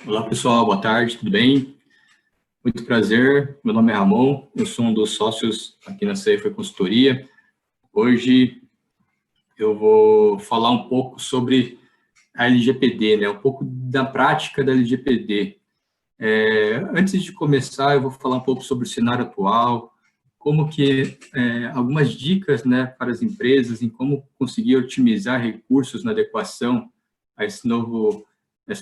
Olá, pessoal, boa tarde, tudo bem? Muito prazer, meu nome é Ramon, eu sou um dos sócios aqui na Safer Consultoria. Hoje eu vou falar um pouco sobre a LGPD, né? Um pouco da prática da LGPD. Antes de começar, eu vou falar um pouco sobre o cenário atual, como que algumas dicas, né, para as empresas em como conseguir otimizar recursos na adequação a essa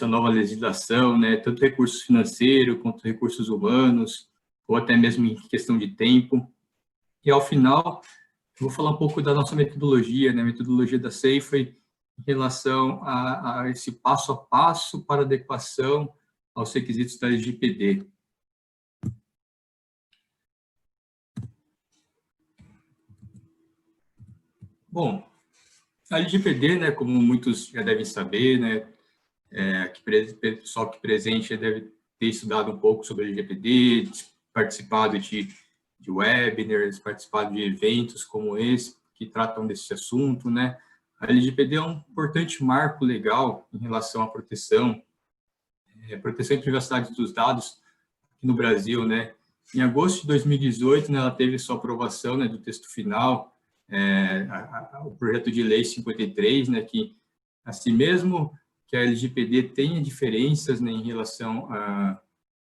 nova legislação, né, tanto recursos financeiros quanto recursos humanos, ou até mesmo em questão de tempo. E ao final, eu vou falar um pouco da nossa metodologia, né, a metodologia da Safer em relação a esse passo a passo para adequação aos requisitos da LGPD. Bom, a LGPD, né, como muitos já devem saber, né, o pessoal que presente já deve ter estudado um pouco sobre a LGPD, participado de webinars, participado de eventos como esse, que tratam desse assunto, né. A LGPD é um importante marco legal em relação à proteção e privacidade dos dados aqui no Brasil, né. Em agosto de 2018, né, ela teve sua aprovação, né, do texto final, o projeto de lei 53, né, que, assim mesmo que a LGPD tenha diferenças, né, em relação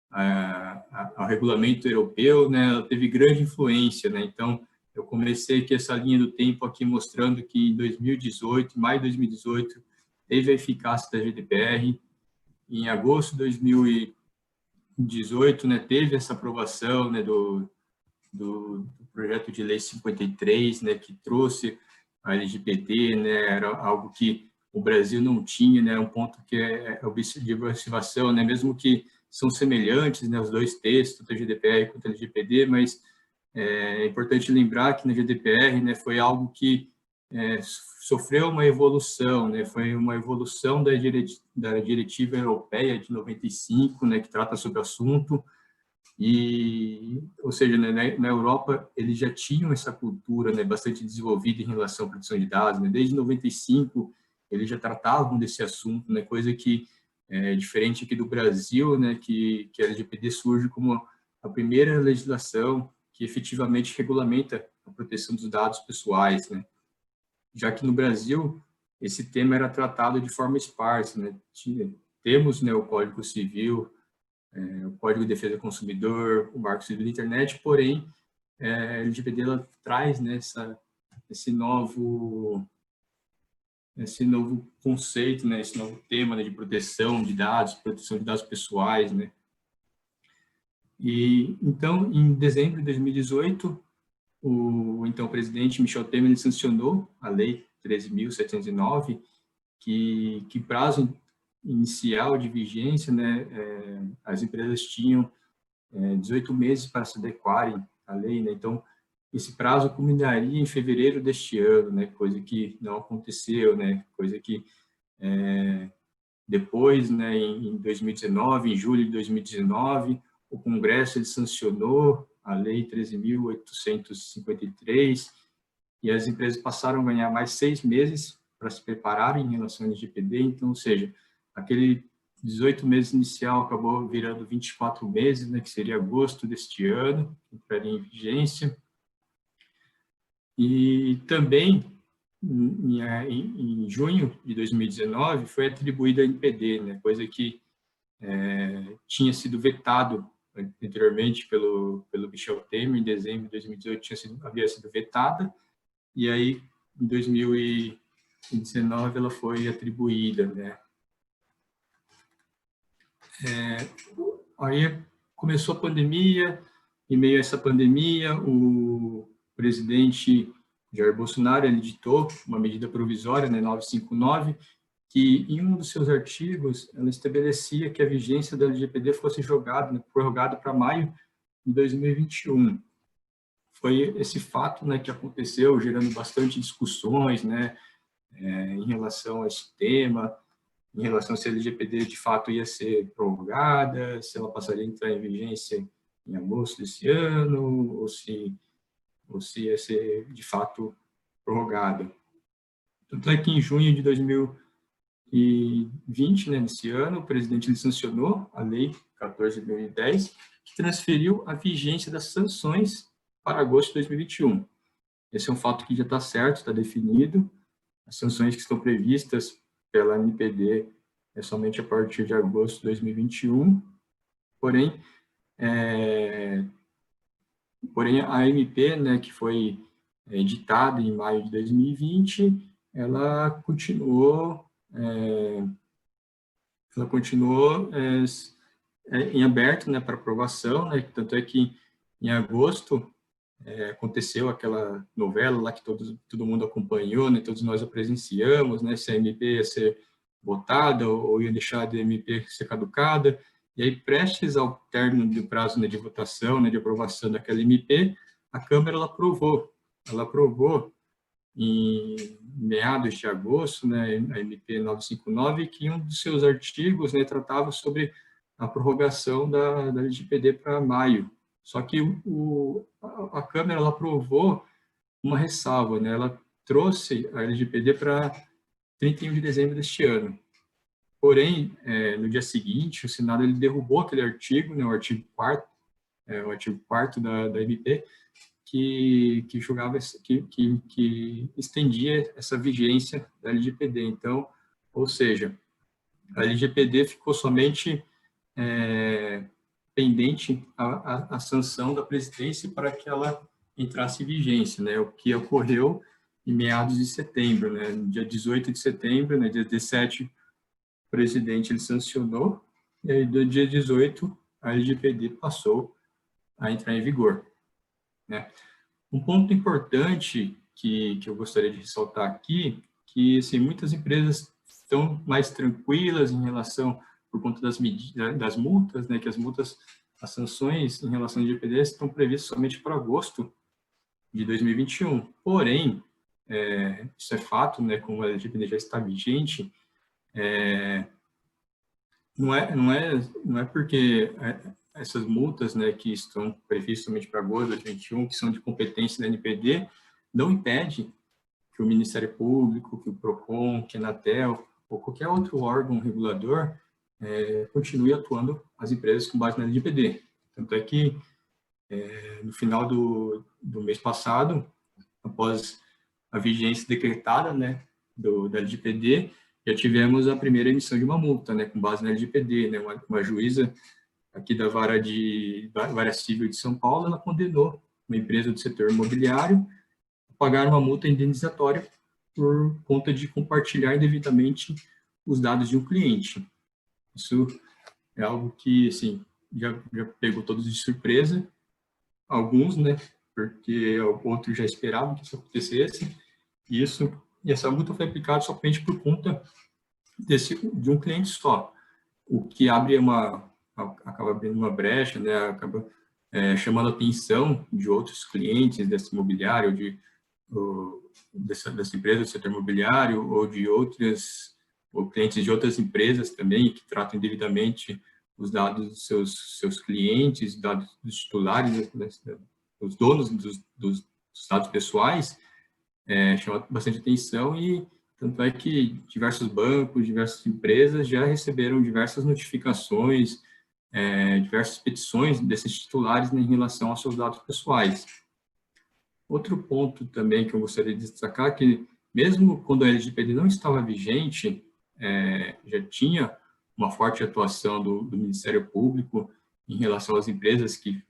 ao regulamento europeu, né, ela teve grande influência, né, então eu comecei aqui essa linha do tempo aqui mostrando que em 2018, maio de 2018, teve a eficácia da GDPR, em agosto de 2018, né, teve essa aprovação, né, do projeto de lei 53, né, que trouxe a LGPD, né, era algo que o Brasil não tinha, né, um ponto que é de observação, né, mesmo que são semelhantes, né, os dois textos, tanto a GDPR quanto a LGPD, mas é importante lembrar que na GDPR, né, foi algo que sofreu uma evolução, né, foi uma evolução da diretiva europeia de 95, né, que trata sobre o assunto, ou seja, né, na Europa eles já tinham essa cultura, né, bastante desenvolvida em relação à proteção de dados, né, desde 95 eles já tratavam desse assunto, né, coisa que é diferente aqui do Brasil, né, que a LGPD surge como a primeira legislação que efetivamente regulamenta a proteção dos dados pessoais, né, já que no Brasil esse tema era tratado de forma esparsa, né, temos, né, o Código Civil, o Código de Defesa do Consumidor, o Marco Civil da Internet, porém, a LGPD ela traz, né, esse novo conceito, né, esse novo tema, né, de proteção de dados pessoais, né. E então, em dezembro de 2018, o então presidente Michel Temer ele sancionou a Lei 13.709, que prazo inicial de vigência, né, as empresas tinham 18 meses para se adequarem à lei, né? Então, esse prazo culminaria em fevereiro deste ano, né? Coisa que não aconteceu, né? Coisa que depois, né, em 2019, em julho de 2019, o Congresso ele sancionou a Lei 13.853 e as empresas passaram a ganhar mais 6 meses para se prepararem em relação ao LGPD. Então, ou seja, aquele 18 meses inicial acabou virando 24 meses, né, que seria agosto deste ano, que entraria em vigência. E também, em junho de 2019, foi atribuída a NPD, né, coisa que tinha sido vetado anteriormente pelo Michel Temer, em dezembro de 2018 havia sido vetada, e aí, em 2019, ela foi atribuída, né. Aí começou a pandemia, em meio a essa pandemia, o presidente Jair Bolsonaro ele editou uma medida provisória, né, 959, que em um dos seus artigos ela estabelecia que a vigência da LGPD fosse prorrogada para maio de 2021. Foi esse fato, né, que aconteceu, gerando bastante discussões, né, em relação a esse tema, em relação a se a LGPD de fato ia ser prorrogada, se ela passaria a entrar em vigência em agosto desse ano, ou se ia ser de fato prorrogada. Tanto é que em junho de 2020, né, nesse ano, o presidente ele sancionou a Lei 14 de 2010, que transferiu a vigência das sanções para agosto de 2021. Esse é um fato que já está certo, está definido. As sanções que estão previstas pela NPD é somente a partir de agosto de 2021, porém, a MP, né, que foi editada em maio de 2020, ela continuou em aberto, né, para aprovação, né, tanto é que em agosto aconteceu aquela novela lá que todo mundo acompanhou, né, todos nós a presenciamos, né, se a MP ia ser votada ou ia deixar a MP ser caducada, e aí prestes ao término do prazo, né, de votação, né, de aprovação daquela MP, a Câmara ela aprovou em meados de agosto, né, a MP 959, que um dos seus artigos, né, tratava sobre a prorrogação da LGPD para maio. Só que a Câmara ela aprovou uma ressalva, né, ela trouxe a LGPD para 31 de dezembro deste ano. Porém, no dia seguinte, o Senado ele derrubou aquele artigo, né, o artigo 4º da MP, que julgava que estendia essa vigência da LGPD. Então, ou seja, a LGPD ficou somente pendente a sanção da presidência para que ela entrasse em vigência, né? O que ocorreu em meados de setembro, né? No dia 18 de setembro, né? Dia 17, o presidente ele sancionou, e aí do dia 18 a LGPD passou a entrar em vigor, né? Um ponto importante que eu gostaria de ressaltar aqui, que assim, muitas empresas estão mais tranquilas em relação, por conta das multas, né, que as sanções em relação ao LGPD estão previstas somente para agosto de 2021. Porém, isso é fato, né, como a LGPD já está vigente, não é porque essas multas, né, que estão previstas somente para agosto de 2021, que são de competência da NPD, não impede que o Ministério Público, que o PROCON, que a Anatel, ou qualquer outro órgão regulador continue atuando as empresas com base na LGPD. Tanto é que, no final do mês passado, após a vigência decretada, né, da LGPD, já tivemos a primeira emissão de uma multa, né, com base na LGPD, né, uma juíza aqui da Vara Civil de São Paulo, ela condenou uma empresa do setor imobiliário a pagar uma multa indenizatória por conta de compartilhar indevidamente os dados de um cliente. Isso é algo que, assim, já pegou todos de surpresa, alguns, né, porque outros já esperavam que isso acontecesse, e essa multa foi aplicada somente por conta de um cliente só, o que acaba abrindo uma brecha, né, acaba chamando a atenção de outros clientes desse imobiliário, dessa empresa do setor imobiliário, ou clientes de outras empresas também, que tratam indevidamente os dados dos seus clientes, dados dos titulares, dos donos dos dados pessoais, chama bastante atenção, e tanto é que diversos bancos, diversas empresas já receberam diversas notificações, diversas petições desses titulares, né, em relação aos seus dados pessoais. Outro ponto também que eu gostaria de destacar é que, mesmo quando a LGPD não estava vigente, já tinha uma forte atuação do Ministério Público em relação às empresas que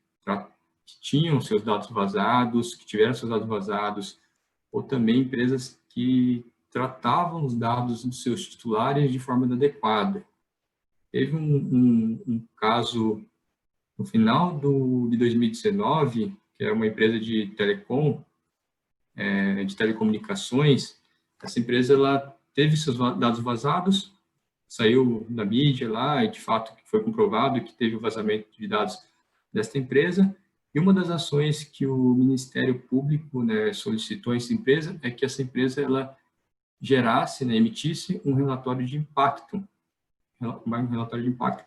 tinham seus dados vazados, que tiveram seus dados vazados, ou também empresas que tratavam os dados dos seus titulares de forma inadequada. Teve um caso no final de 2019, que era uma empresa de de telecomunicações. Essa empresa ela teve seus dados vazados, saiu na mídia lá, e de fato foi comprovado que teve o vazamento de dados desta empresa. E uma das ações que o Ministério Público, né, solicitou a essa empresa é que essa empresa ela gerasse, né, emitisse um relatório de impacto,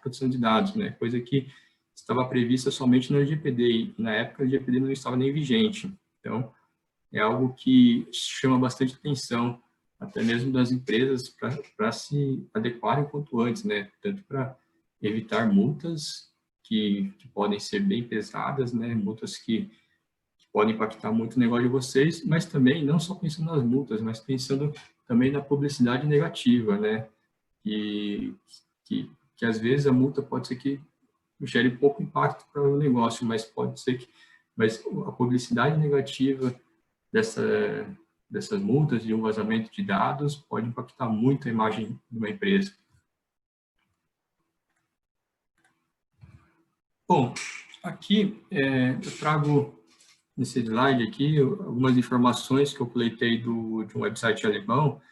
proteção de dados, né, coisa que estava prevista somente no LGPD, e na época o LGPD não estava nem vigente. Então, é algo que chama bastante atenção até mesmo das empresas para se adequarem quanto antes, né? Tanto para evitar multas que podem ser bem pesadas, né? Multas que podem impactar muito o negócio de vocês, mas também não só pensando nas multas, mas pensando também na publicidade negativa, né? E que às vezes a multa pode ser que gere pouco impacto para o negócio, mas pode ser que a publicidade negativa dessa dessas multas e um vazamento de dados pode impactar muito a imagem de uma empresa. Bom, aqui eu trago nesse slide aqui algumas informações que eu coletei de um website alemão,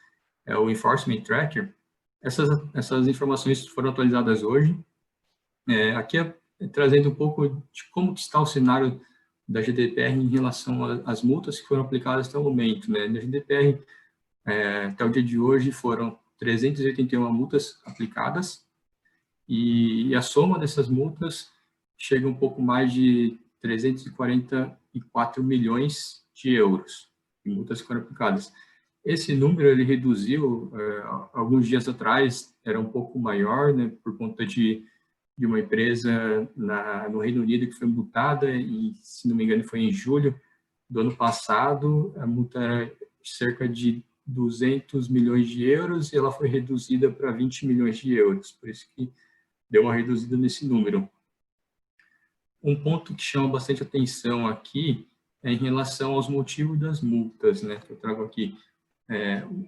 é o Enforcement Tracker. Essas informações foram atualizadas hoje. Aqui trazendo um pouco de como que está o cenário da GDPR em relação às multas que foram aplicadas até o momento, né? Na GDPR, até o dia de hoje, foram 381 multas aplicadas e a soma dessas multas chega um pouco mais de 344 milhões de euros de multas que foram aplicadas. Esse número ele reduziu, alguns dias atrás era um pouco maior, né, por conta de uma empresa no Reino Unido que foi multada, e se não me engano foi em julho do ano passado, a multa era cerca de 200 milhões de euros e ela foi reduzida para 20 milhões de euros, por isso que deu uma reduzida nesse número. Um ponto que chama bastante atenção aqui é em relação aos motivos das multas, né, que eu trago aqui.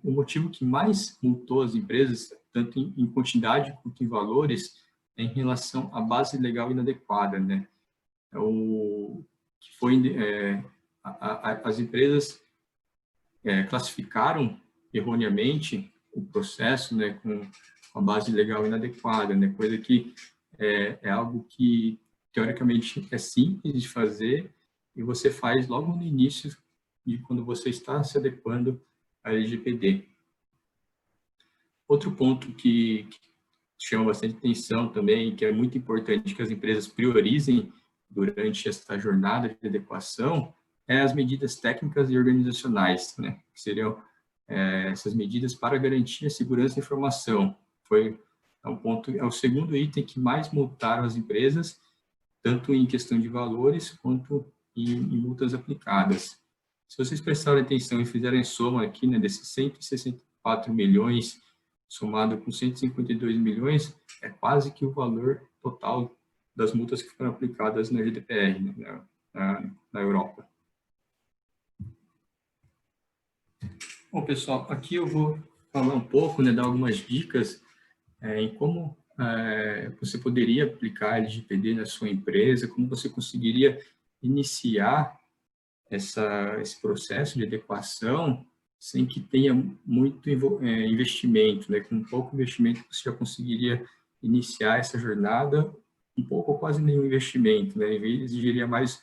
O motivo que mais multou as empresas, tanto em quantidade quanto em valores, é em relação à base legal inadequada, né? Que foi as empresas classificaram erroneamente o processo, né, com a base legal inadequada, né? Coisa que é algo que teoricamente é simples de fazer e você faz logo no início de quando você está se adequando à LGPD. Outro ponto que chama bastante atenção também, que é muito importante que as empresas priorizem durante essa jornada de adequação, é as medidas técnicas e organizacionais, né? Que seriam essas medidas para garantir a segurança da informação. É o segundo item que mais multaram as empresas, tanto em questão de valores quanto em multas aplicadas. Se vocês prestarem atenção e fizerem soma aqui, né, desses 164 milhões, somado com 152 milhões, é quase que o valor total das multas que foram aplicadas na GDPR, né, na Europa. Bom, pessoal, aqui eu vou falar um pouco, né, dar algumas dicas em como você poderia aplicar LGPD na sua empresa, como você conseguiria iniciar esse processo de adequação sem que tenha muito investimento, né? Com pouco investimento você já conseguiria iniciar essa jornada, um pouco ou quase nenhum investimento, né? Exigiria mais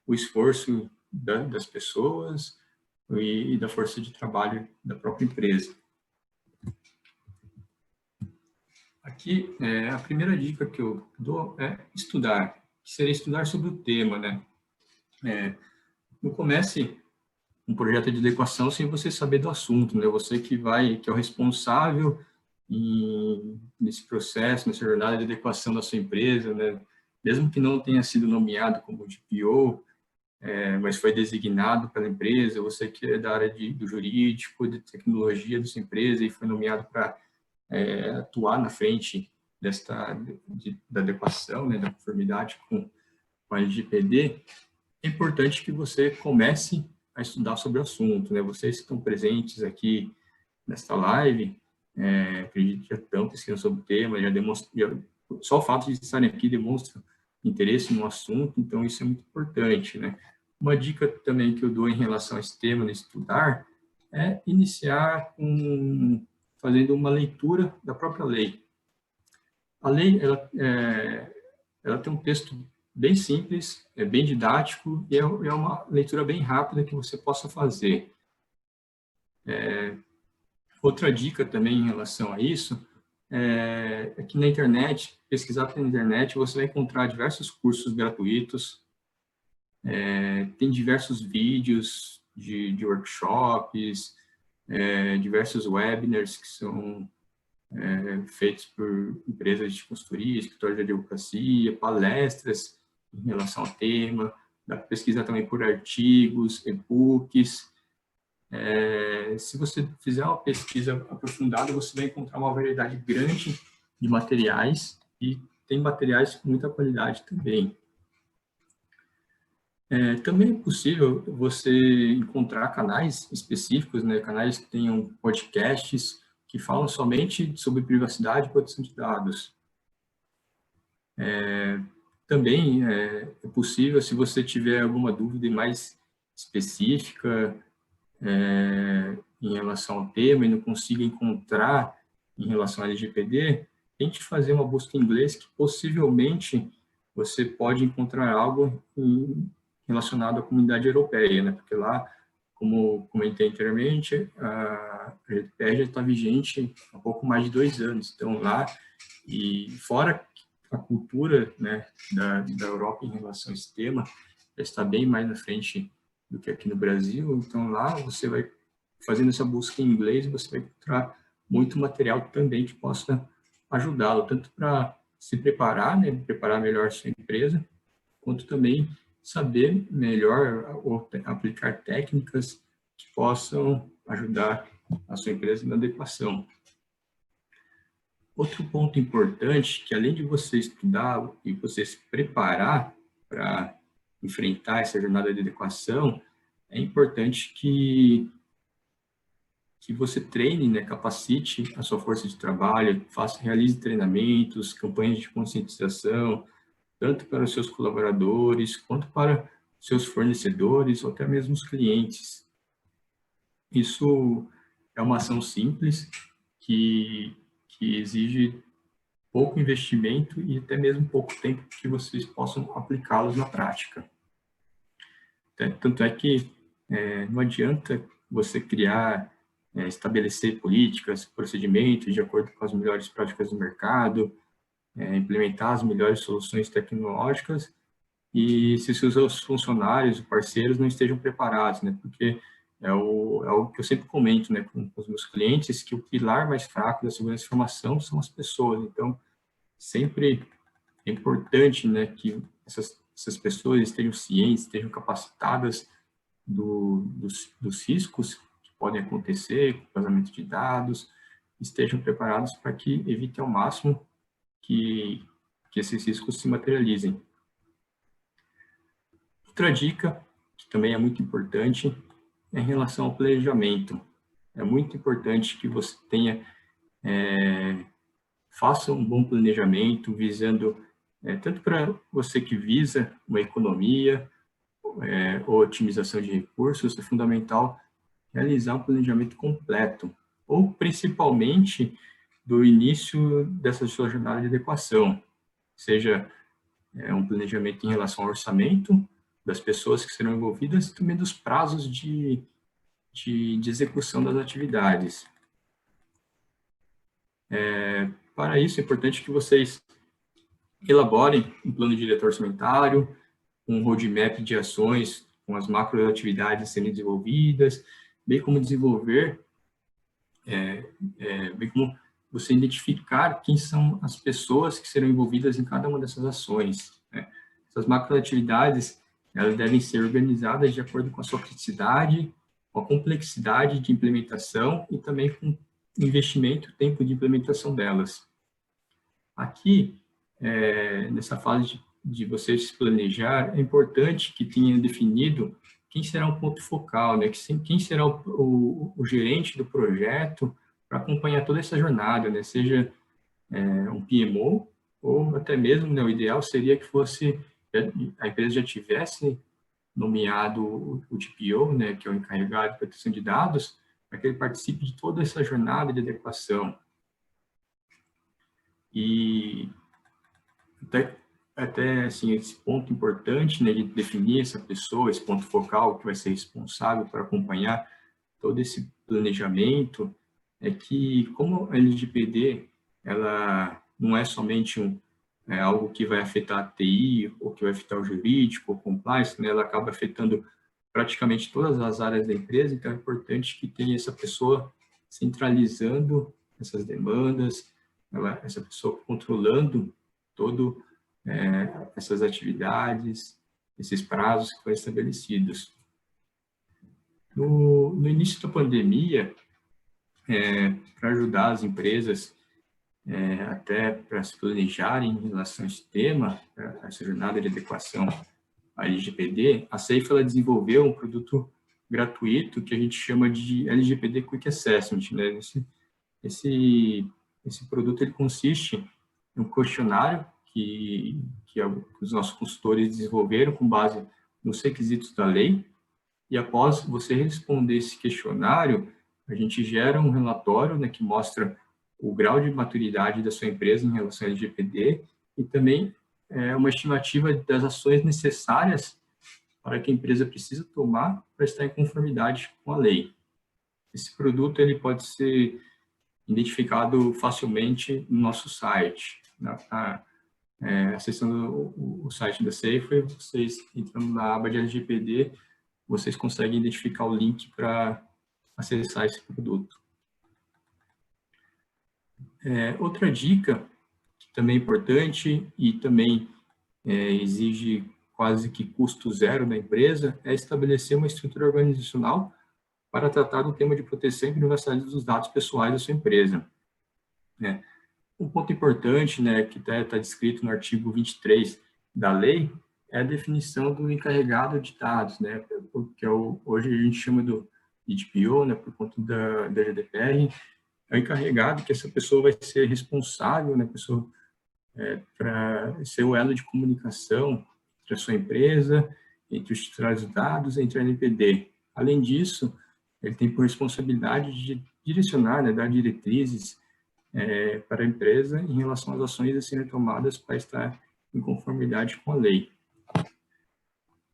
o esforço das pessoas e da força de trabalho da própria empresa. Aqui, a primeira dica que eu dou é estudar, que seria estudar sobre o tema, né? Não comece um projeto de adequação sem você saber do assunto, né? Você que é o responsável nesse processo, nessa jornada de adequação da sua empresa, né? Mesmo que não tenha sido nomeado como DPO, mas foi designado pela empresa, você que é da área do jurídico, de tecnologia da sua empresa e foi nomeado para atuar na frente da adequação, né, da conformidade com a LGPD, é importante que você comece a estudar sobre o assunto, né? Vocês que estão presentes aqui nesta live, acredito que já estão pesquisando sobre o tema, só o fato de estarem aqui demonstra interesse no assunto, então isso é muito importante, né? Uma dica também que eu dou em relação a esse tema, de estudar, é iniciar fazendo uma leitura da própria lei. A lei, ela tem um texto bem simples, é bem didático e é uma leitura bem rápida que você possa fazer. Outra dica também em relação a isso é que na internet, pesquisar pela internet, você vai encontrar diversos cursos gratuitos, tem diversos vídeos de workshops, diversos webinars que são feitos por empresas de consultoria, escritórios de advocacia, palestras em relação ao tema, dá para pesquisar também por artigos, e-books. Se você fizer uma pesquisa aprofundada, você vai encontrar uma variedade grande de materiais e tem materiais com muita qualidade também. Também é possível você encontrar canais específicos, né, canais que tenham podcasts que falam somente sobre privacidade e proteção de dados. Também é possível, se você tiver alguma dúvida mais específica em relação ao tema e não consiga encontrar em relação ao LGPD, tente fazer uma busca em inglês que possivelmente você pode encontrar algo relacionado à comunidade europeia, né? Porque lá, como comentei anteriormente, a GDPR já está vigente há pouco mais de 2 anos. Então, lá, e fora a cultura, né, da Europa em relação a esse tema, já está bem mais na frente do que aqui no Brasil. Então, lá você vai fazendo essa busca em inglês, você vai encontrar muito material também que possa ajudá-lo, tanto para se preparar, né, preparar melhor a sua empresa, quanto também saber melhor ou aplicar técnicas que possam ajudar a sua empresa na adequação. Outro ponto importante, que além de você estudar e você se preparar para enfrentar essa jornada de adequação, é importante que você treine, né, capacite a sua força de trabalho, realize treinamentos, campanhas de conscientização, tanto para os seus colaboradores, quanto para seus fornecedores, ou até mesmo os clientes. Isso é uma ação simples, que exige pouco investimento e até mesmo pouco tempo que vocês possam aplicá-los na prática. Tanto é que não adianta você criar, estabelecer políticas, procedimentos de acordo com as melhores práticas do mercado, implementar as melhores soluções tecnológicas e se os seus funcionários, parceiros não estejam preparados, né? Porque é algo que eu sempre comento, né, com os meus clientes, que o pilar mais fraco da segurança de informação são as pessoas. Então, sempre é importante, né, que essas pessoas estejam cientes, estejam capacitadas dos riscos que podem acontecer com o vazamento de dados, estejam preparados para que evitem ao máximo que esses riscos se materializem. Outra dica, que também é muito importante, é em relação ao planejamento. É muito importante que você faça um bom planejamento, visando, tanto para você que visa uma economia ou otimização de recursos, é fundamental realizar um planejamento completo, ou principalmente do início dessa sua jornada de adequação, seja um planejamento em relação ao orçamento das pessoas que serão envolvidas e também dos prazos de execução das atividades. Para isso, é importante que vocês elaborem um plano diretor orçamentário, um roadmap de ações com as macroatividades sendo desenvolvidas, bem como desenvolver, bem como você identificar quem são as pessoas que serão envolvidas em cada uma dessas ações, né? Essas macroatividades, elas devem ser organizadas de acordo com a sua criticidade, com a complexidade de implementação e também com investimento e tempo de implementação delas. Aqui, nessa fase de você se planejar, é importante que tenha definido quem será o ponto focal, né? Quem será o gerente do projeto para acompanhar toda essa jornada, né? Seja um PMO ou até mesmo, né, o ideal seria que a empresa já tivesse nomeado o DPO, né, que é o encarregado de proteção de dados, para que ele participe de toda essa jornada de adequação. E até assim, esse ponto importante, né, de definir essa pessoa, esse ponto focal que vai ser responsável por acompanhar todo esse planejamento, é que como a LGPD, ela não é somente algo que vai afetar a TI, ou que vai afetar o jurídico, ou compliance, né, ela acaba afetando praticamente todas as áreas da empresa, então é importante que tenha essa pessoa centralizando essas demandas, essa pessoa controlando todo essas atividades, esses prazos que foram estabelecidos. No início da pandemia, para ajudar as empresas até para se planejarem em relação a esse tema, essa jornada de adequação à LGPD, a Safe ela desenvolveu um produto gratuito que a gente chama de LGPD Quick Assessment, né? Esse produto ele consiste em um questionário que os nossos consultores desenvolveram com base nos requisitos da lei, e após você responder esse questionário, a gente gera um relatório, né, que mostra o grau de maturidade da sua empresa em relação ao LGPD e também uma estimativa das ações necessárias para que a empresa precisa tomar para estar em conformidade com a lei. Esse produto ele pode ser identificado facilmente no nosso site. Acessando o site da Safe, vocês entrando na aba de LGPD, vocês conseguem identificar o link para acessar esse produto. Outra dica, que também é importante e também exige quase que custo zero da empresa, é estabelecer uma estrutura organizacional para tratar do tema de proteção e privacidade dos dados pessoais da sua empresa. Um ponto importante, né, que está descrito no artigo 23 da lei, é a definição do encarregado de dados, né, que hoje a gente chama do GDPR, né, por conta da GDPR, é o encarregado que essa pessoa vai ser responsável, né, pessoa para ser o elo de comunicação entre a sua empresa, entre os titulares de dados, entre a NPD. Além disso, ele tem por responsabilidade de direcionar, né, dar diretrizes para a empresa em relação às ações a serem tomadas para estar em conformidade com a lei.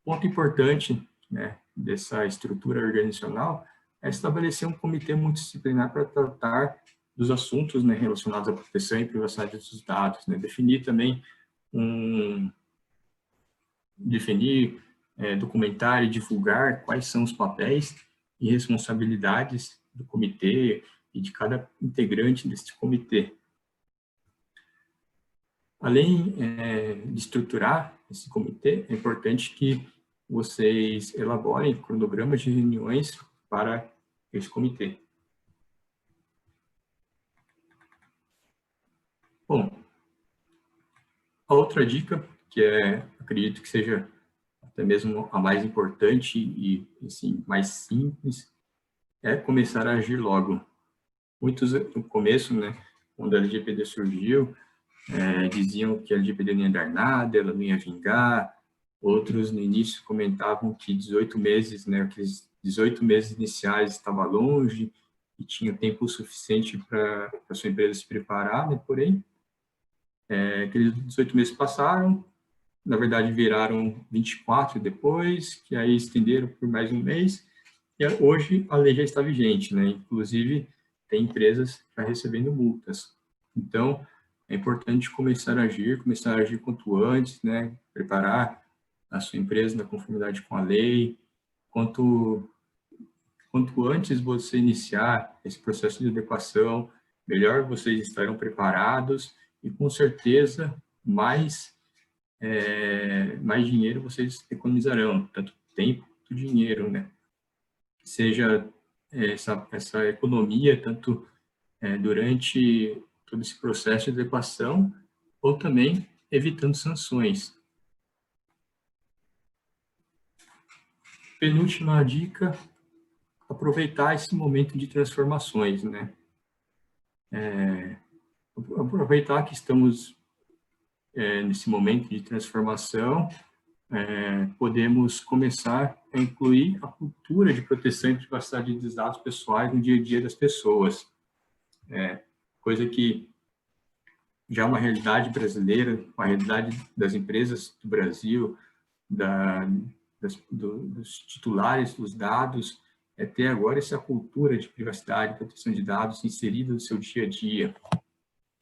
Ponto importante, né, dessa estrutura organizacional é estabelecer um comitê multidisciplinar para tratar dos assuntos, né, relacionados à proteção e privacidade dos dados, né, definir também documentar e divulgar quais são os papéis e responsabilidades do comitê e de cada integrante desse comitê. Além de estruturar esse comitê, é importante que vocês elaborem cronogramas de reuniões para esse comitê. Bom, a outra dica, que acredito que seja até mesmo a mais importante e assim, mais simples, é começar a agir logo. Muitos, no começo, né, quando a LGPD surgiu, diziam que a LGPD não ia dar nada, ela não ia vingar. Outros, no início, comentavam que 18 meses, né, aqueles 18 meses iniciais estava longe e tinha tempo suficiente para a sua empresa se preparar, né, porém, aqueles 18 meses passaram, na verdade viraram 24 depois, que aí estenderam por mais um mês, e hoje a lei já está vigente, né, inclusive tem empresas já recebendo multas. Então, é importante começar a agir quanto antes, né, preparar a sua empresa na conformidade com a lei, quanto antes você iniciar esse processo de adequação, melhor vocês estarão preparados e, com certeza, mais dinheiro vocês economizarão, tanto tempo quanto dinheiro, né? Seja essa economia, tanto durante todo esse processo de adequação, ou também evitando sanções. Penúltima dica, aproveitar esse momento de transformações, né? Aproveitar que estamos nesse momento de transformação, podemos começar a incluir a cultura de proteção e privacidade dos dados pessoais no dia a dia das pessoas. Coisa que já é uma realidade brasileira, uma realidade das empresas do Brasil, dos titulares dos dados, ter agora essa cultura de privacidade e proteção de dados inserida no seu dia a dia.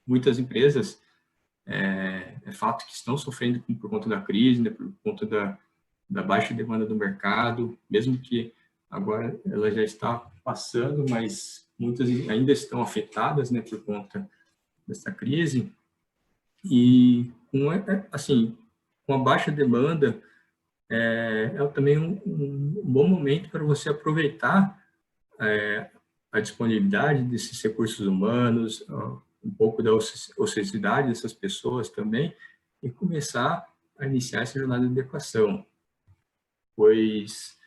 Muitas empresas, fato que estão sofrendo por conta da crise, né, por conta da baixa demanda do mercado, mesmo que agora ela já está passando, mas muitas ainda estão afetadas, né, por conta dessa crise. E assim, com a baixa demanda, é também um bom momento para você aproveitar a disponibilidade desses recursos humanos, um pouco da ociosidade dessas pessoas também, e começar a iniciar essa jornada de adequação, pois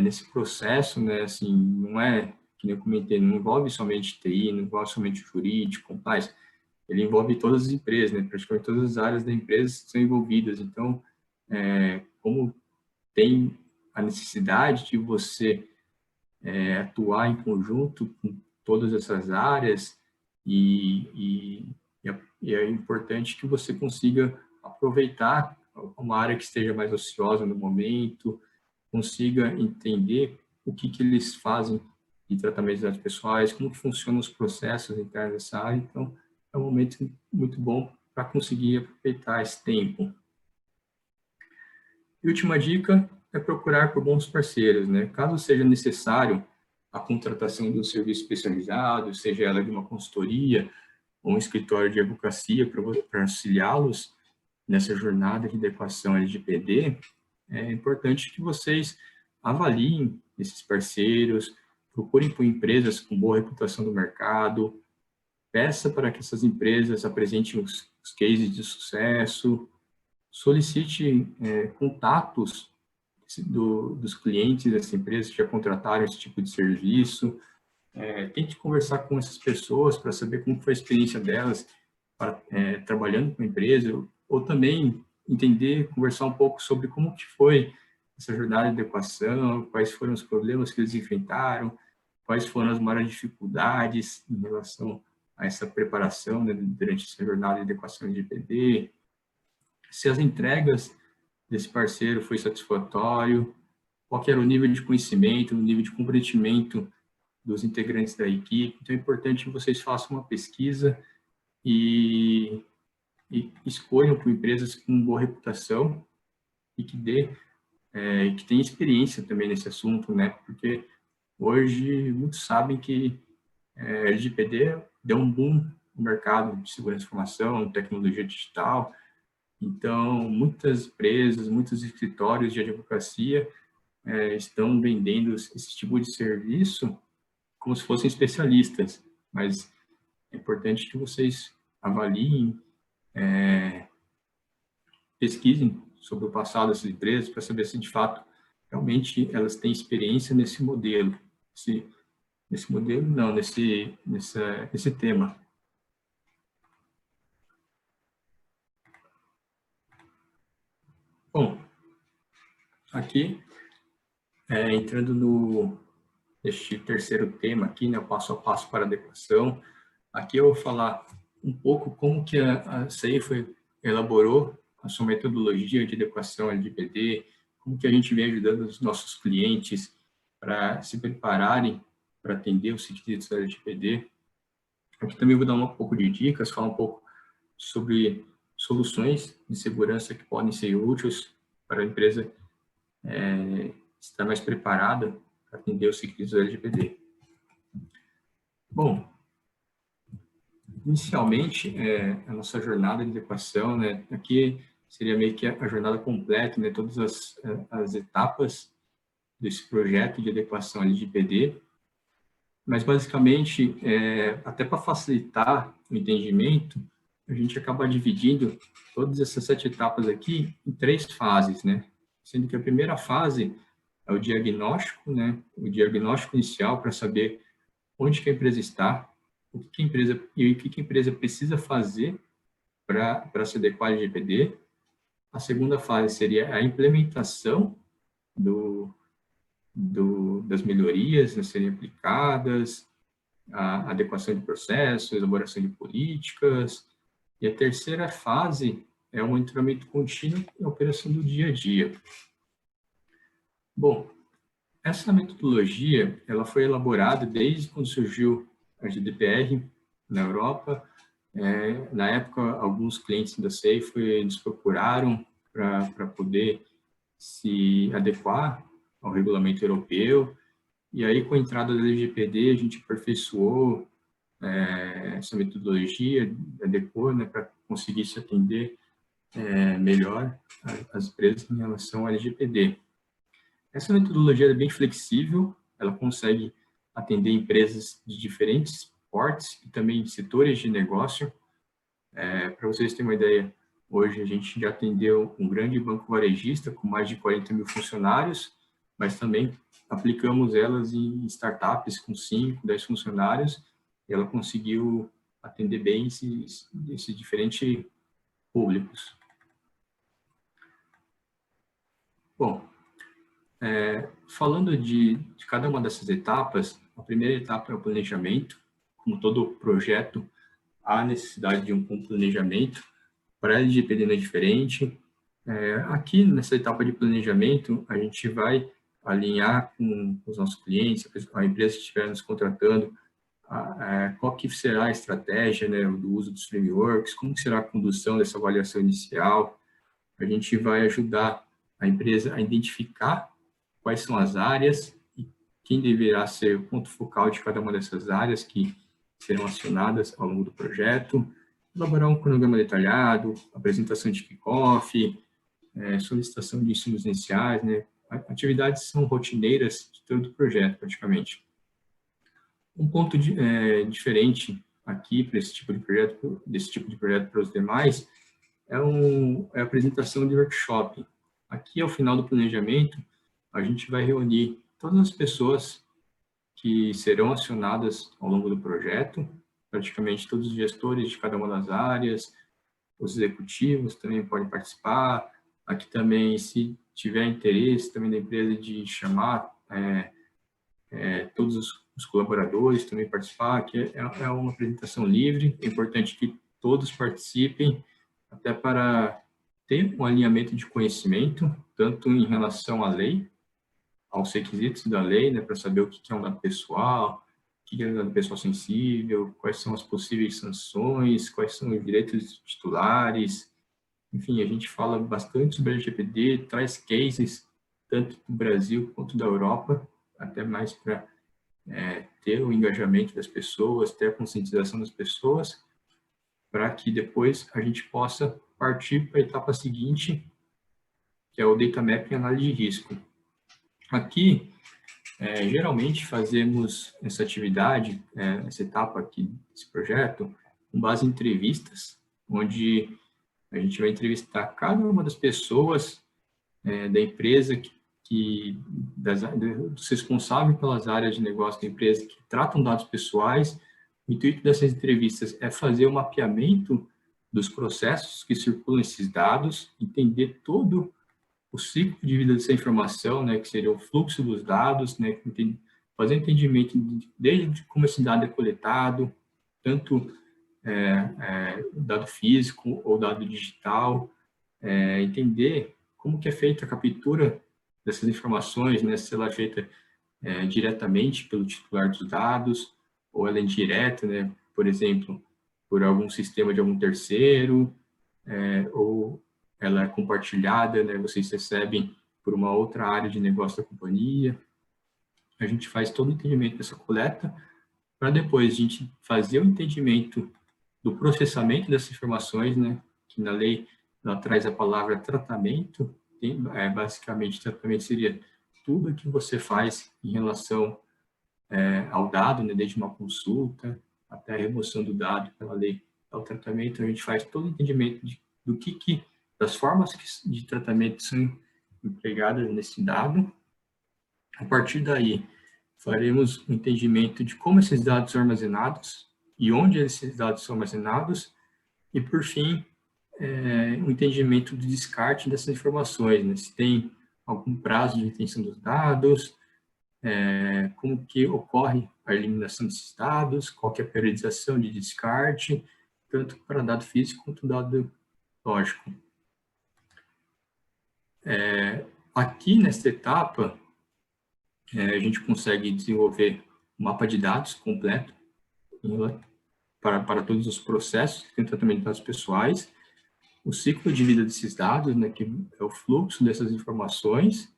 nesse processo, né, assim, não é, que nem eu comentei, não envolve somente TI, não envolve somente jurídico, mas ele envolve todas as empresas, né, praticamente todas as áreas da empresa são envolvidas. Então, como tem a necessidade de você atuar em conjunto com todas essas áreas e é importante que você consiga aproveitar uma área que esteja mais ociosa no momento, consiga entender o que eles fazem de tratamento de dados pessoais, como que funcionam os processos internos dessa área. Então, é um momento muito bom para conseguir aproveitar esse tempo. E última dica é procurar por bons parceiros, né? Caso seja necessário a contratação de um serviço especializado, seja ela de uma consultoria ou um escritório de advocacia para auxiliá-los nessa jornada de adequação LGPD, é importante que vocês avaliem esses parceiros, procurem por empresas com boa reputação do mercado, peça para que essas empresas apresentem os cases de sucesso, solicite contatos dos clientes dessa empresa que já contrataram esse tipo de serviço, tente conversar com essas pessoas para saber como foi a experiência delas trabalhando com a empresa, ou também entender, conversar um pouco sobre como que foi essa jornada de adequação, quais foram os problemas que eles enfrentaram, quais foram as maiores dificuldades em relação a essa preparação, né, durante essa jornada de adequação de IPD, se as entregas desse parceiro foi satisfatório, qual era o nível de conhecimento, o nível de comprometimento dos integrantes da equipe. Então, é importante que vocês façam uma pesquisa e escolham por empresas com boa reputação e que tenham experiência também nesse assunto, né? Porque hoje muitos sabem que a LGPD deu um boom no mercado de segurança de informação, tecnologia digital. Então, muitas empresas, muitos escritórios de advocacia estão vendendo esse tipo de serviço como se fossem especialistas, mas é importante que vocês avaliem, pesquisem sobre o passado dessas empresas para saber se, de fato, realmente elas têm experiência nesse modelo, nesse modelo, não, nesse tema. Bom, aqui, entrando neste terceiro tema aqui, né, o passo a passo para a adequação, aqui eu vou falar um pouco como que a Safe elaborou a sua metodologia de adequação LGPD, como que a gente vem ajudando os nossos clientes para se prepararem para atender os requisitos da LGPD. Aqui também vou dar um pouco de dicas, falar um pouco sobre soluções de segurança que podem ser úteis para a empresa estar mais preparada para atender os requisitos da LGPD. Bom, inicialmente, a nossa jornada de adequação, né, aqui seria meio que a jornada completa, né, todas as etapas desse projeto de adequação LGPD, mas basicamente, até para facilitar o entendimento, a gente acaba dividindo todas essas 7 etapas aqui em 3 fases, né, sendo que a primeira fase é o diagnóstico, né, o diagnóstico inicial para saber onde que a empresa está, o que a empresa precisa fazer para se adequar ao LGPD. A segunda fase seria a implementação das melhorias a serem aplicadas, a adequação de processos, elaboração de políticas. E a terceira fase é o monitoramento contínuo e a operação do dia a dia. Bom, essa metodologia ela foi elaborada desde quando surgiu a GDPR na Europa. Na época, alguns clientes da Safe nos procuraram para poder se adequar ao regulamento europeu. E aí, com a entrada da LGPD, a gente aperfeiçoou essa metodologia, adequou, né, para conseguir se atender melhor as empresas em relação à LGPD. Essa metodologia é bem flexível, ela consegue atender empresas de diferentes portes e também setores de negócio. Para vocês terem uma ideia, hoje a gente já atendeu um grande banco varejista com mais de 40 mil funcionários, mas também aplicamos elas em startups com 5, 10 funcionários, e ela conseguiu atender bem esses diferentes públicos. Bom, falando de cada uma dessas etapas, a primeira etapa é o planejamento. Como todo projeto, há necessidade de um planejamento. Para a LGPD não é diferente. Aqui, nessa etapa de planejamento, a gente vai alinhar com os nossos clientes, a empresa que estiver nos contratando, qual que será a estratégia, né, do uso dos frameworks, como será a condução dessa avaliação inicial. A gente vai ajudar a empresa a identificar quais são as áreas e quem deverá ser o ponto focal de cada uma dessas áreas que serão acionadas ao longo do projeto, elaborar um cronograma detalhado, apresentação de kick-off, solicitação de insumos iniciais, né? Atividades são rotineiras de todo o projeto, praticamente. Um ponto diferente aqui para esse tipo de projeto, desse tipo de projeto para os demais, é a apresentação de workshop. Aqui, ao final do planejamento, a gente vai reunir todas as pessoas que serão acionadas ao longo do projeto, praticamente todos os gestores de cada uma das áreas, os executivos também podem participar. Aqui também, se tiver interesse também da empresa de chamar todos os colaboradores também participar, que é uma apresentação livre, é importante que todos participem, até para ter um alinhamento de conhecimento, tanto em relação à lei, aos requisitos da lei, né, para saber o que é um dado pessoal, o que é um dado pessoal sensível, quais são as possíveis sanções, quais são os direitos dos titulares. Enfim, a gente fala bastante sobre a LGPD, traz cases, tanto do Brasil quanto da Europa, até mais para ter o engajamento das pessoas, ter a conscientização das pessoas, para que depois a gente possa partir para a etapa seguinte, que é o Data Mapping e Análise de Risco. Aqui, geralmente fazemos essa atividade, essa etapa aqui desse projeto, com base em entrevistas, onde a gente vai entrevistar cada uma das pessoas da empresa dos responsáveis pelas áreas de negócio da empresa que tratam dados pessoais. O intuito dessas entrevistas é fazer o mapeamento dos processos que circulam esses dados, entender todo o ciclo de vida dessa informação, né, que seria o fluxo dos dados, né, fazer entendimento desde como esse dado é coletado, tanto dado físico ou dado digital, entender como que é feita a captura dessas informações, né, se ela é feita diretamente pelo titular dos dados, ou ela é indireta, né, por exemplo, por algum sistema de algum terceiro, ou ela é compartilhada, né, vocês recebem por uma outra área de negócio da companhia. A gente faz todo o entendimento dessa coleta, para depois a gente fazer o entendimento do processamento dessas informações, né, que na lei ela traz a palavra tratamento. Basicamente, tratamento seria tudo que você faz em relação ao dado, né, desde uma consulta até a remoção do dado pela lei. Ao tratamento, a gente faz todo o entendimento das formas de tratamento são empregadas nesse dado. A partir daí, faremos o entendimento de como esses dados são armazenados e onde esses dados são armazenados, e, por fim, o entendimento do descarte dessas informações, né? Se tem algum prazo de retenção dos dados, como que ocorre a eliminação desses dados, qual que é a periodização de descarte, tanto para dado físico quanto dado lógico. Aqui, nesta etapa, a gente consegue desenvolver um mapa de dados completo para todos os processos de tratamento de dados pessoais, o ciclo de vida desses dados, né, que é o fluxo dessas informações,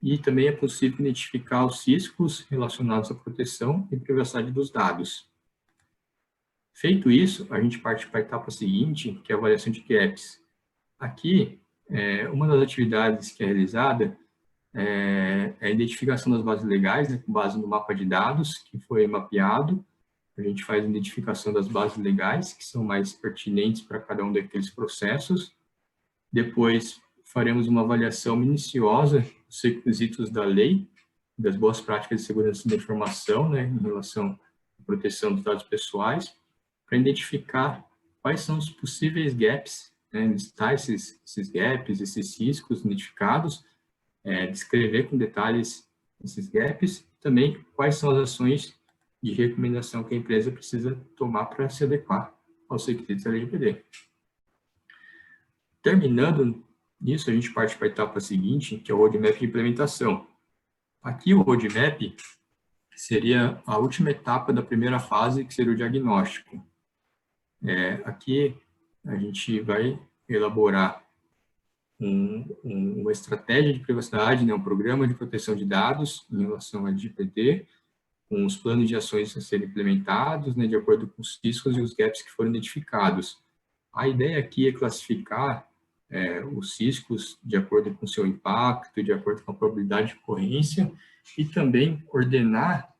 e também é possível identificar os riscos relacionados à proteção e privacidade dos dados. Feito isso, a gente parte para a etapa seguinte, que é a avaliação de gaps. Aqui, uma das atividades que é realizada é a identificação das bases legais, né, com base no mapa de dados que foi mapeado. A gente faz a identificação das bases legais, que são mais pertinentes para cada um daqueles processos. Depois, faremos uma avaliação minuciosa dos requisitos da lei, das boas práticas de segurança da informação, né, em relação à proteção dos dados pessoais, para identificar quais são os possíveis gaps, né, listar esses gaps, esses riscos identificados, descrever com detalhes esses gaps, e também quais são as ações de recomendação que a empresa precisa tomar para se adequar aos requisitos da LGPD. Terminando nisso, a gente parte para a etapa seguinte, que é o roadmap de implementação. Aqui o roadmap seria a última etapa da primeira fase, que seria o diagnóstico. Aqui a gente vai elaborar uma estratégia de privacidade, né, um programa de proteção de dados em relação à LGPD, com os planos de ações a serem implementados, né, de acordo com os riscos e os gaps que foram identificados. A ideia aqui é classificar os riscos de acordo com o seu impacto, de acordo com a probabilidade de ocorrência, e também ordenar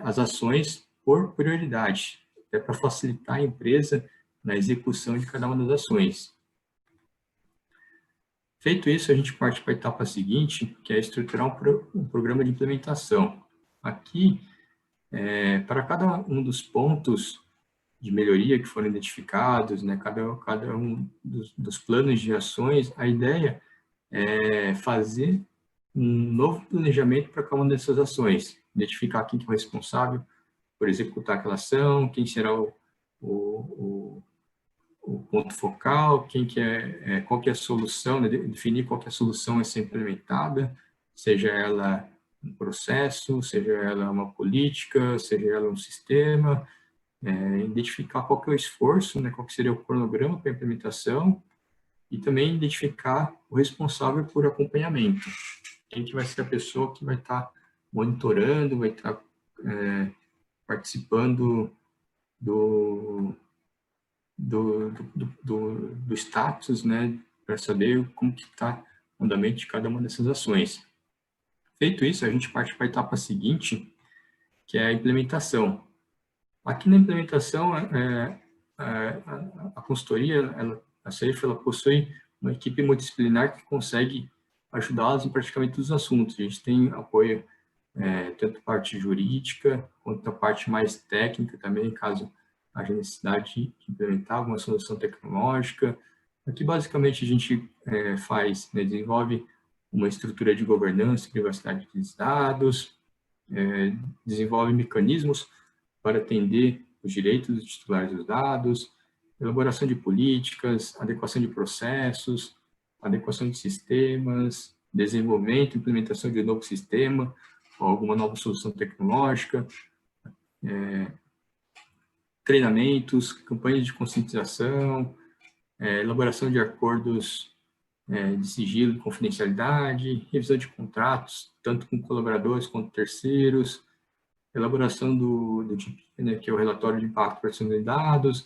as ações por prioridade, até para facilitar a empresa na execução de cada uma das ações. Feito isso, a gente parte para a etapa seguinte, que é estruturar um programa de implementação. Aqui, para cada um dos pontos de melhoria que foram identificados, né, cada um dos planos de ações, a ideia é fazer um novo planejamento para cada uma dessas ações, identificar quem que é o responsável por executar aquela ação, quem será o ponto focal, qual que é a solução, né, definir qual que é a solução a ser implementada, seja ela um processo, seja ela uma política, seja ela um sistema, identificar qual que é o esforço, né, qual que seria o cronograma para a implementação, e também identificar o responsável por acompanhamento. Quem que vai ser a pessoa que vai estar monitorando, vai estar participando do status, né, para saber como que está o andamento de cada uma dessas ações. Feito isso, a gente parte para a etapa seguinte, que é a implementação. Aqui na implementação, a consultoria, a Safe, ela possui uma equipe multidisciplinar que consegue ajudá-los em praticamente todos os assuntos. A gente tem apoio tanto a parte jurídica, quanto a parte mais técnica também, caso haja necessidade de implementar alguma solução tecnológica. Aqui, basicamente, a gente desenvolve uma estrutura de governança e privacidade dos dados, desenvolve mecanismos para atender os direitos dos titulares dos dados, elaboração de políticas, adequação de processos, adequação de sistemas, desenvolvimento e implementação de um novo sistema, ou alguma nova solução tecnológica, treinamentos, campanhas de conscientização, elaboração de acordos de sigilo e confidencialidade, revisão de contratos, tanto com colaboradores quanto terceiros, elaboração do DIP, né, que é o relatório de impacto para proteção de dados,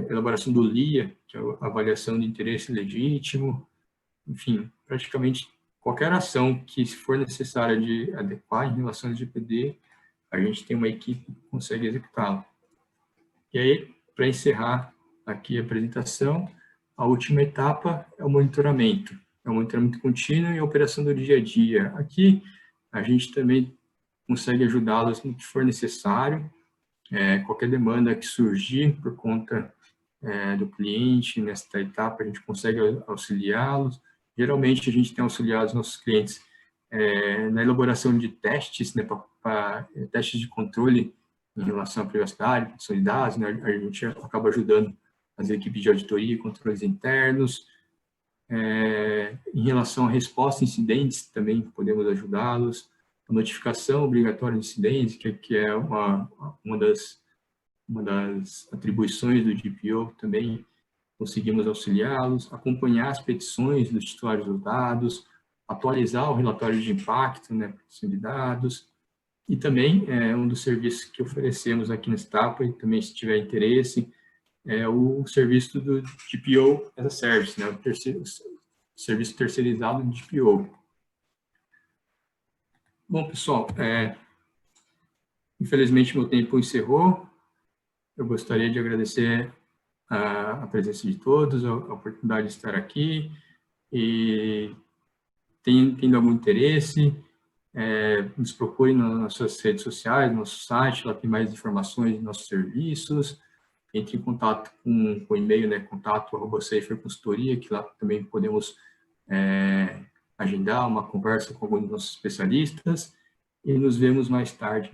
elaboração do LIA, que é a avaliação de interesse legítimo, enfim, praticamente qualquer ação que for necessária de adequar em relação ao LGPD, a gente tem uma equipe que consegue executá-la. E aí, para encerrar aqui a apresentação, a última etapa é o monitoramento. É o monitoramento contínuo e a operação do dia a dia. Aqui, a gente também consegue ajudá-los no que for necessário, qualquer demanda que surgir por conta do cliente, nesta etapa a gente consegue auxiliá-los. Geralmente a gente tem auxiliado os nossos clientes na elaboração de testes, né, para testes de controle em relação à privacidade, proteção de dados, né, a gente acaba ajudando as equipes de auditoria e controles internos. Em relação à resposta a incidentes, também podemos ajudá-los. A notificação obrigatória de incidentes, que é uma das atribuições do DPO também, conseguimos auxiliá-los, acompanhar as petições dos titulares dos dados, atualizar o relatório de impacto, né, de dados, e também um dos serviços que oferecemos aqui na Estapa, e também se tiver interesse, é o serviço do GPO as a Service, né, o serviço terceirizado de GPO. Bom, pessoal, infelizmente meu tempo encerrou. Eu gostaria de agradecer a presença de todos, a oportunidade de estar aqui, e tendo algum interesse, nos procure nas suas redes sociais, no nosso site, lá tem mais informações de nossos serviços. Entre em contato com o e-mail, né, contato@saferconsultoria, que lá também podemos agendar uma conversa com alguns dos nossos especialistas, e nos vemos mais tarde